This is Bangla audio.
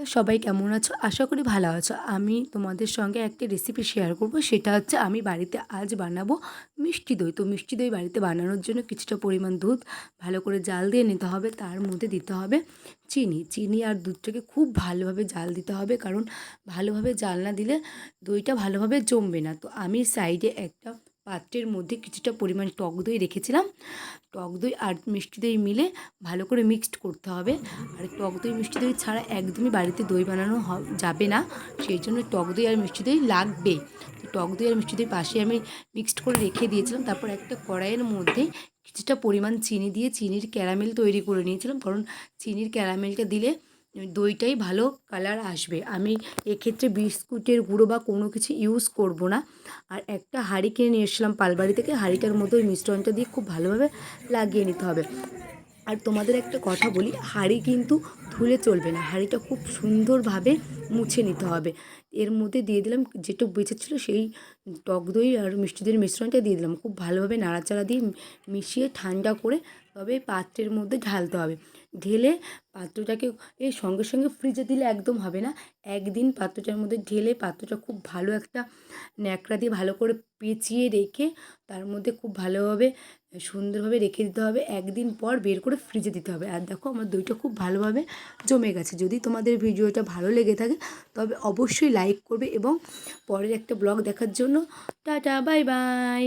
হ্যালো সবাই কেমন আছো? আশা করি ভালো আছো। আমি তোমাদের সঙ্গে একটা রেসিপি শেয়ার করব। সেটা হচ্ছে আমি বাড়িতে আজ বানাবো মিষ্টি দই। তো মিষ্টি দই বাড়িতে বানানোর জন্য কিছুটা পরিমাণ দুধ ভালো করে জাল দিয়ে নিতে হবে। তার মধ্যে দিতে হবে চিনি। চিনি আর দুধটাকে খুব ভালোভাবে জাল দিতে হবে, কারণ ভালোভাবে জাল না দিলে দইটা ভালোভাবে জমবে না। তো আমি সাইডে একটা পাত্রের মধ্যে কিছুটা পরিমাণ টক দই রেখেছিলাম। টক দই আর মিষ্টি দই মিলে ভালো করে মিক্সড করতে হবে। আর টক দই মিষ্টি দই ছাড়া একদমই বাড়িতে দই বানানো যাবে না, সেই জন্য টক দই আর মিষ্টি দই লাগবেই। তো টক দই আর মিষ্টি দই পাশে আমি মিক্সড করে রেখে দিয়েছিলাম। তারপর একটা কড়াইয়ের মধ্যে কিছুটা পরিমাণ চিনি দিয়ে চিনির ক্যারামেল তৈরি করে নিয়েছিলাম, কারণ চিনির ক্যারামেলটা দিলে দইটাই ভালো কালার আসবে। আমি এক্ষেত্রে বিস্কুটের গুঁড়ো বা কোনো কিছু ইউজ করব না। আর একটা হাঁড়ি কিনে নিয়ে এসেছিলাম পালবাড়ি থেকে। হাঁড়িটার মধ্যে ওই মিশ্রণটা দিয়ে খুব ভালোভাবে লাগিয়ে নিতে হবে। আর তোমাদের একটা কথা বলি, হাঁড়ি কিন্তু ধুলে চলবে না, হাঁড়িটা খুব সুন্দরভাবে মুছে নিতে হবে। এর মধ্যে দিয়ে দিলাম যেটুকু বেঁচেছিলো সেই টক দই আর মিষ্টি দইয়ের মিশ্রণটা দিয়ে দিলাম। খুব ভালোভাবে নাড়াচাড়া দিয়ে মিশিয়ে ঠান্ডা করে তবে পাত্রের মধ্যে ঢালতে হবে। ঢেলে পাত্রটাকে এর সঙ্গে সঙ্গে ফ্রিজে দিলে একদম হবে না। একদিন পাত্রটার মধ্যে ঢেলে পাত্রটা খুব ভালো একটা ন্যাকড়া দিয়ে ভালো করে পেঁচিয়ে রেখে তার মধ্যে খুব ভালোভাবে সুন্দরভাবে রেখে দিতে হবে। একদিন পর বের করে ফ্রিজে দিতে হবে। আর দেখো আমার দইটা খুব ভালোভাবে জমে গেছে। যদি তোমাদের ভিডিওটা ভালো লেগে থাকে তবে অবশ্যই লাইক করবে এবং পরের একটা ব্লগ দেখার জন্য টাটা বাই বাই।